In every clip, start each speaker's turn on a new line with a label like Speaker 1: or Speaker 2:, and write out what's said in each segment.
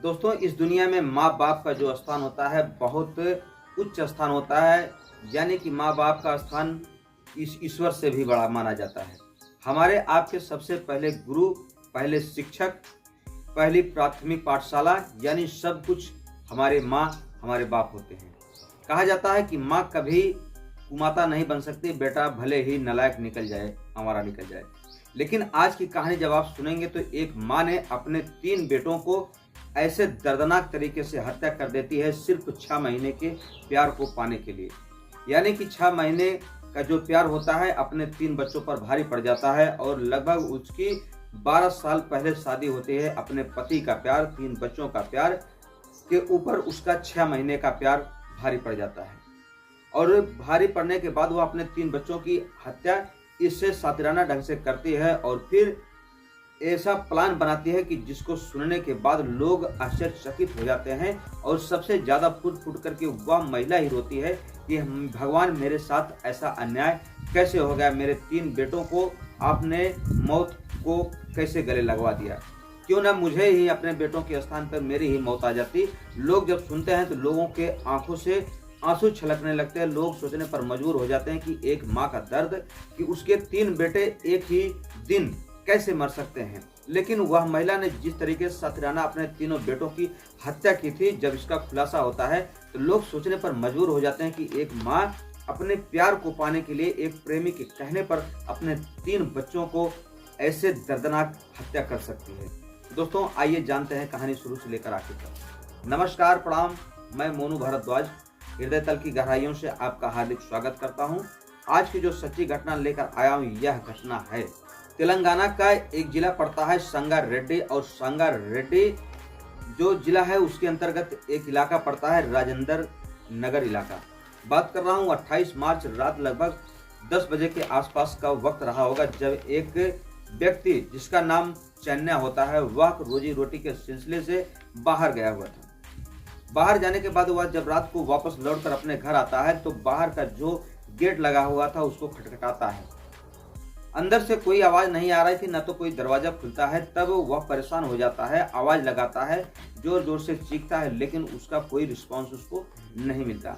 Speaker 1: दोस्तों, इस दुनिया में माँ बाप का जो स्थान होता है बहुत उच्च स्थान होता है। यानी कि माँ बाप का स्थान इस ईश्वर से भी बड़ा माना जाता है। हमारे आपके सबसे पहले गुरु, पहले शिक्षक, पहली प्राथमिक पाठशाला यानी सब कुछ हमारे माँ, हमारे बाप होते हैं। कहा जाता है कि माँ कभी कुमाता नहीं बन सकती, बेटा भले ही नालायक निकल जाए, हमारा निकल जाए। लेकिन आज की कहानी जब आप सुनेंगे तो एक माँ ने अपने 3 बेटों को ऐसे दर्दनाक तरीके से हत्या कर देती है सिर्फ 6 महीने के प्यार को पाने के लिए। यानी कि 6 महीने का जो प्यार होता है अपने 3 बच्चों पर भारी पड़ जाता है और लगभग उसकी 12 साल पहले शादी होती है। अपने पति का प्यार, 3 बच्चों का प्यार के ऊपर उसका 6 महीने का प्यार भारी पड़ जाता है। और भारी पड़ने के बाद वो अपने 3 बच्चों की हत्या इससे सातिराना ढंग से करती है और फिर ऐसा प्लान बनाती है कि जिसको सुनने के बाद लोग आश्चर्यचकित हो जाते हैं और सबसे ज़्यादा फूट फूट करके वह महिला ही रोती है कि भगवान मेरे साथ ऐसा अन्याय कैसे हो गया, मेरे 3 बेटों को आपने मौत को कैसे गले लगवा दिया, क्यों ना मुझे ही अपने बेटों के स्थान पर मेरी ही मौत आ जाती। लोग जब सुनते हैं तो लोगों के आंखों से आंसू छलकने लगते हैं। लोग सोचने पर मजबूर हो जाते हैं कि एक माँ का दर्द कि उसके 3 बेटे एक ही दिन कैसे मर सकते हैं। लेकिन वह महिला ने जिस तरीके से सातिराना अपने 3 बेटों की हत्या की थी, जब इसका खुलासा होता है तो लोग सोचने पर मजबूर हो जाते हैं कि एक माँ अपने प्यार को पाने के लिए एक प्रेमी के कहने पर अपने 3 बच्चों को ऐसे दर्दनाक हत्या कर सकती है। दोस्तों, आइए जानते हैं कहानी शुरू से लेकर आखिर तक। नमस्कार, प्रणाम, मैं मोनू भारद्वाज हृदय तल की गहराइयों से आपका हार्दिक स्वागत करता हूं। आज की जो सच्ची घटना लेकर आया हूं, यह घटना है तेलंगाना का एक जिला पड़ता है संगारेड्डी, और संगारेड्डी जो जिला है उसके अंतर्गत एक इलाका पड़ता है राजेंद्र नगर इलाका। बात कर रहा हूं 28 मार्च रात लगभग 10 बजे के आसपास का वक्त रहा होगा, जब एक व्यक्ति जिसका नाम चन्या होता है वह रोजी रोटी के सिलसिले से बाहर गया हुआ था। बाहर जाने के बाद वह जब रात को वापस लौटकर अपने घर आता है तो बाहर का जो गेट लगा हुआ था उसको खटखटाता है। अंदर से कोई आवाज नहीं आ रही थी, न तो कोई दरवाजा खुलता है। तब वह परेशान हो जाता है, आवाज लगाता है, जोर जोर से चीखता है, लेकिन उसका कोई रिस्पॉन्स उसको नहीं मिलता।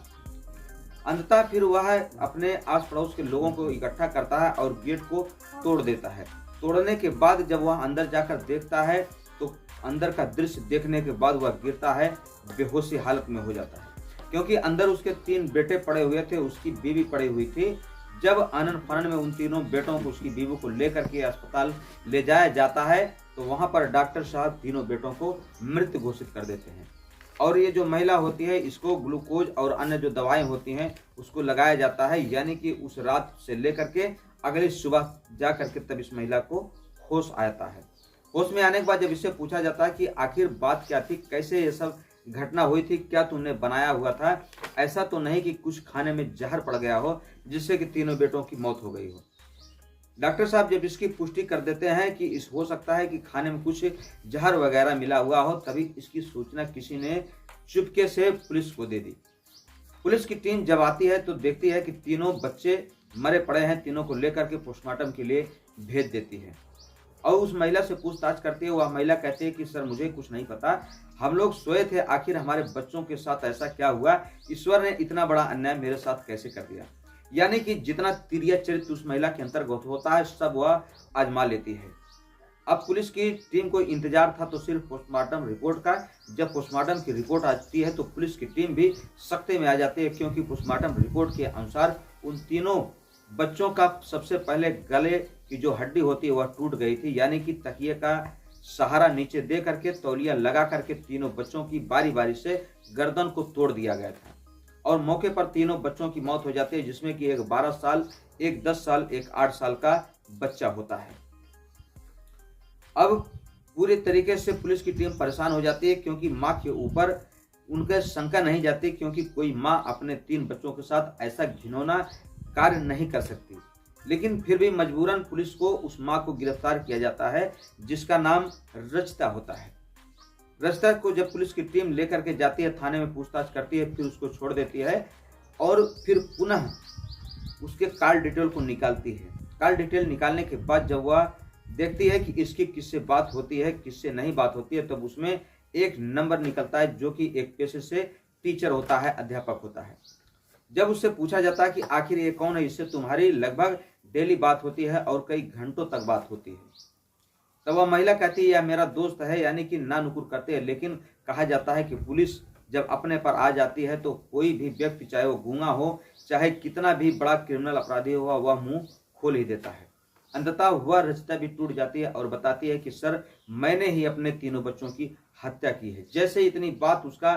Speaker 1: अंततः फिर वह अपने आस पड़ोस के लोगों को इकट्ठा करता है और गेट को तोड़ देता है। तोड़ने के बाद जब वह अंदर जाकर देखता है तो अंदर का दृश्य देखने के बाद वह गिरता है, बेहोशी हालत में हो जाता है, क्योंकि अंदर उसके 3 बेटे पड़े हुए थे, उसकी बीवी पड़ी हुई थी। जब आनन फानन में उन 3 बेटों को, उसकी बीवी को लेकर के अस्पताल ले जाया जाता है तो वहां पर डॉक्टर साहब 3 बेटों को मृत घोषित कर देते हैं। और ये जो महिला होती है इसको ग्लूकोज और अन्य जो दवाएं होती हैं उसको लगाया जाता है। यानी कि उस रात से लेकर के अगली सुबह जा करके तब इस महिला को होश आता है। होश में आने के बाद जब इससे पूछा जाता है कि आखिर बात क्या थी, कैसे ये सब घटना हुई थी, क्या तुमने बनाया हुआ था, ऐसा तो नहीं कि कुछ खाने में जहर पड़ गया हो जिससे कि 3 बेटों की मौत हो गई हो। डॉक्टर साहब जब इसकी पुष्टि कर देते हैं कि इस हो सकता है कि खाने में कुछ जहर वगैरह मिला हुआ हो, तभी इसकी सूचना किसी ने चुपके से पुलिस को दे दी। पुलिस की टीम जब आती है तो देखती है कि 3 बच्चे मरे पड़े हैं, 3 को लेकर के पोस्टमार्टम के लिए भेज देती है और उस महिला से पूछताछ करती है। वह महिला कहती है कि सर मुझे कुछ नहीं पता, हम लोग सोए थे, आखिर हमारे बच्चों के साथ ऐसा क्या हुआ, ईश्वर ने इतना बड़ा अन्याय मेरे साथ कैसे कर दिया। यानी कि जितना तिरिया चरित्र उस महिला के अंतर्गत होता है सब वह आजमा लेती है। अब पुलिस की टीम को इंतजार था तो सिर्फ पोस्टमार्टम रिपोर्ट का। जब पोस्टमार्टम की रिपोर्ट आती है तो पुलिस की टीम भी सख्ते में आ जाती है, क्योंकि पोस्टमार्टम रिपोर्ट के अनुसार उन 3 बच्चों का सबसे पहले गले की जो हड्डी होती है वह टूट गई थी। यानी कि तकिए का सहारा नीचे दे करके तौलिया लगा करके 3 बच्चों की बारी बारी से गर्दन को तोड़ दिया गया था और मौके पर 3 बच्चों की मौत हो जाती है, जिसमें कि एक 12 साल, एक 10 साल, एक 8 साल का बच्चा होता है। अब पूरे तरीके से पुलिस की टीम परेशान हो जाती है, क्योंकि माँ के ऊपर उनके शंका नहीं जाती, क्योंकि कोई माँ अपने 3 बच्चों के साथ ऐसा घिनौना कार्य नहीं कर सकती। लेकिन फिर भी मजबूरन पुलिस को उस माँ को गिरफ्तार किया जाता है, जिसका नाम रचिता होता है। रचिता को जब पुलिस की टीम लेकर के जाती है, थाने में पूछताछ करती है, फिर उसको छोड़ देती है और फिर पुनः उसके कॉल डिटेल को निकालती है। कॉल डिटेल निकालने के बाद जब वह देखती है कि इसकी किससे बात होती है, किससे नहीं बात होती है, तब उसमें एक नंबर निकलता है, जो कि एक पेशे से टीचर होता है, अध्यापक होता है। जब उससे पूछा जाता है कि आखिर ये कौन है, इससे तुम्हारी लगभग डेली बात होती है और कई घंटों तक बात होती है, तब वह महिला कहती है यह मेरा दोस्त है, यानी कि ना नुकुर करते हैं। लेकिन कहा जाता है कि पुलिस जब अपने पर आ जाती है तो कोई भी व्यक्ति, चाहे वो गूंगा हो, चाहे कितना भी बड़ा क्रिमिनल अपराधी हो, वह मुंह खोल ही देता है। अंततः वह रचिता भी टूट जाती है और बताती है कि सर, मैंने ही अपने तीनों बच्चों की हत्या की है। जैसे इतनी बात उसका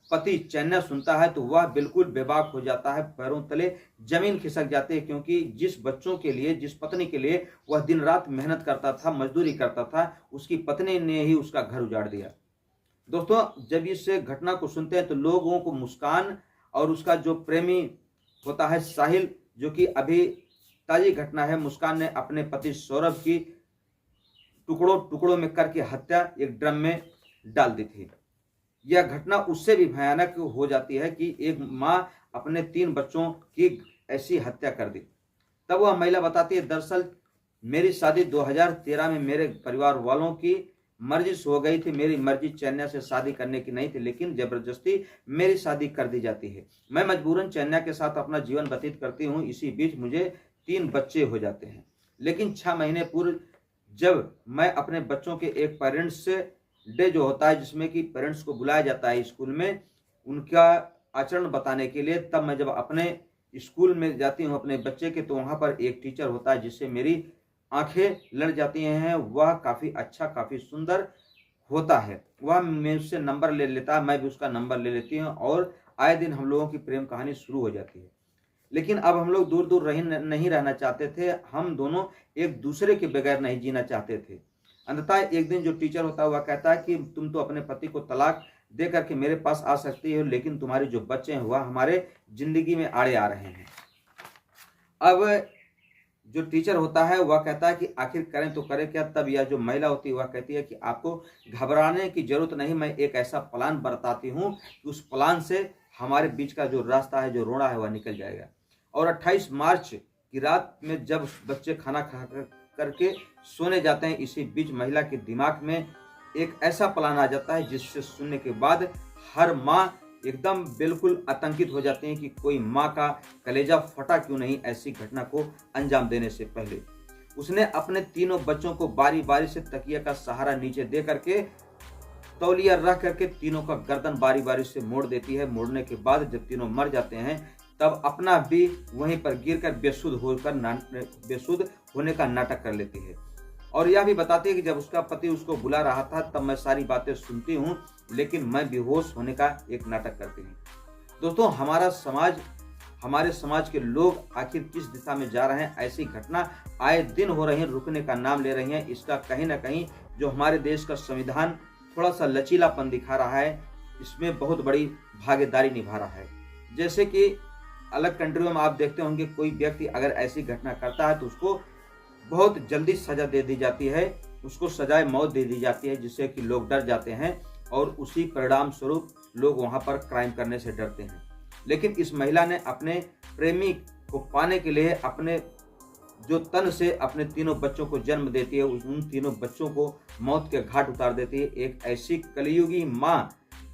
Speaker 1: पति चैन्या सुनता है तो वह बिल्कुल बेबाक हो जाता है, पैरों तले जमीन खिसक जाती है, क्योंकि जिस बच्चों के लिए, जिस पत्नी के लिए वह दिन रात मेहनत करता था, मजदूरी करता था, उसकी पत्नी ने ही उसका घर उजाड़ दिया। दोस्तों, जब इस घटना को सुनते हैं तो लोगों को मुस्कान और उसका जो प्रेमी होता है साहिल, जो कि अभी ताजी घटना है, मुस्कान ने अपने पति सौरभ की टुकड़ों टुकड़ों में करके हत्या एक ड्रम में डाल दी थी। यह घटना उससे भी भयानक हो जाती है कि एक माँ अपने 3 बच्चों की ऐसी हत्या कर दी। तब वह महिला बताती है, दरअसल मेरी शादी 2013 में मेरे परिवार वालों की मर्जी से हो गई थी। मेरी मर्जी चैन्या से शादी करने की नहीं थी, लेकिन जबरदस्ती मेरी शादी कर दी जाती है। मैं मजबूरन चैन्या के साथ अपना जीवन व्यतीत करती हूँ। इसी बीच मुझे 3 बच्चे हो जाते हैं। लेकिन 6 महीने पूर्व जब मैं अपने बच्चों के एक पेरेंट्स डे जो होता है, जिसमें कि पेरेंट्स को बुलाया जाता है स्कूल में उनका आचरण बताने के लिए, तब मैं जब अपने स्कूल में जाती हूँ अपने बच्चे के, तो वहाँ पर एक टीचर होता है जिससे मेरी आंखें लड़ जाती हैं। वह काफ़ी अच्छा, काफ़ी सुंदर होता है। वह मुझसे नंबर ले लेता है, मैं भी उसका नंबर ले लेती हूँ और आए दिन हम लोगों की प्रेम कहानी शुरू हो जाती है। लेकिन अब हम लोग दूर दूर नहीं रहना चाहते थे। हम दोनों एक दूसरे के बगैर नहीं जीना चाहते थे। अंततः एक दिन जो टीचर होता है वह कहता है कि तुम तो अपने पति को तलाक दे करके मेरे पास आ सकती हो, लेकिन तुम्हारे जो बच्चे हैं वह हमारे जिंदगी में आड़े आ रहे हैं। अब जो टीचर होता है वह कहता है कि आखिर करें तो करें क्या। तब यह जो महिला होती है वह कहती है कि आपको घबराने की जरूरत नहीं, मैं एक ऐसा प्लान बताती हूँ कि उस प्लान से हमारे बीच का जो रास्ता है, जो रोड़ा है, वह निकल जाएगा। और 28 मार्च की रात में जब बच्चे खाना खा करके सोने जाते हैं, इसी बीच महिला के दिमाग में एक ऐसा प्लान आ जाता है जिससे सुनने के बाद हर माँ एकदम बिल्कुल आतंकित हो जाती हैं कि कोई माँ का कलेजा फटा क्यों नहीं ऐसी घटना को अंजाम देने से पहले। उसने अपने तीनों बच्चों को बारी बारी से तकिया का सहारा नीचे दे करके तौलिया रख करके तीनों का गर्दन बारी बारी से मोड़ देती है। मोड़ने के बाद जब तीनों मर जाते हैं तब अपना भी वहीं पर गिरकर बेसुध होने का नाटक कर लेती है। और यह भी बताती है कि जब उसका पति उसको बुला रहा था तब मैं सारी बातें सुनती हूँ, लेकिन मैं बेहोश होने का एक नाटक करती हूँ। दोस्तों, हमारे समाज के लोग आखिर किस दिशा में जा रहे हैं? ऐसी घटना आए दिन हो रही है, रुकने का नाम ले रही हैं। इसका कहीं ना कहीं जो हमारे देश का संविधान थोड़ा सा लचीलापन दिखा रहा है, इसमें बहुत बड़ी भागीदारी निभा रहा है। जैसे कि अलग कंट्रियों में आप देखते होंगे, कोई व्यक्ति अगर ऐसी घटना करता है तो उसको बहुत जल्दी सजा दे दी जाती है, उसको सजाए मौत दे दी जाती है, जिससे कि लोग डर जाते हैं और उसी परिणाम स्वरूप लोग वहां पर क्राइम करने से डरते हैं। लेकिन इस महिला ने अपने प्रेमी को पाने के लिए अपने जो तन से अपने तीनों बच्चों को जन्म देती है, उन तीनों बच्चों को मौत के घाट उतार देती है। एक ऐसी कलयुगी माँ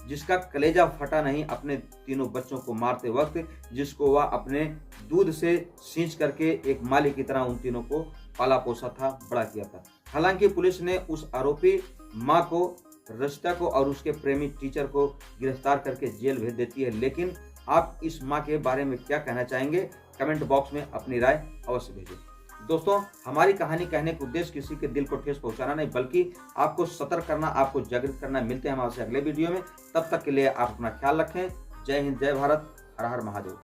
Speaker 1: जिसका कलेजा फटा नहीं अपने तीनों बच्चों को मारते वक्त, जिसको वह अपने दूध से सींच करके एक मालिक की तरह उन तीनों को पाला पोसा था, बड़ा किया था। हालांकि पुलिस ने उस आरोपी माँ को, रचिता को और उसके प्रेमी टीचर को गिरफ्तार करके जेल भेज देती है। लेकिन आप इस माँ के बारे में क्या कहना चाहेंगे? कमेंट बॉक्स में अपनी राय अवश्य भेजें। दोस्तों, हमारी कहानी कहने का उद्देश्य किसी के दिल को ठेस पहुंचाना नहीं, बल्कि आपको सतर्क करना, आपको जागृत करना। मिलते हैं हमारे अगले वीडियो में, तब तक के लिए आप अपना ख्याल रखें। जय हिंद, जय भारत, हर हर महादेव।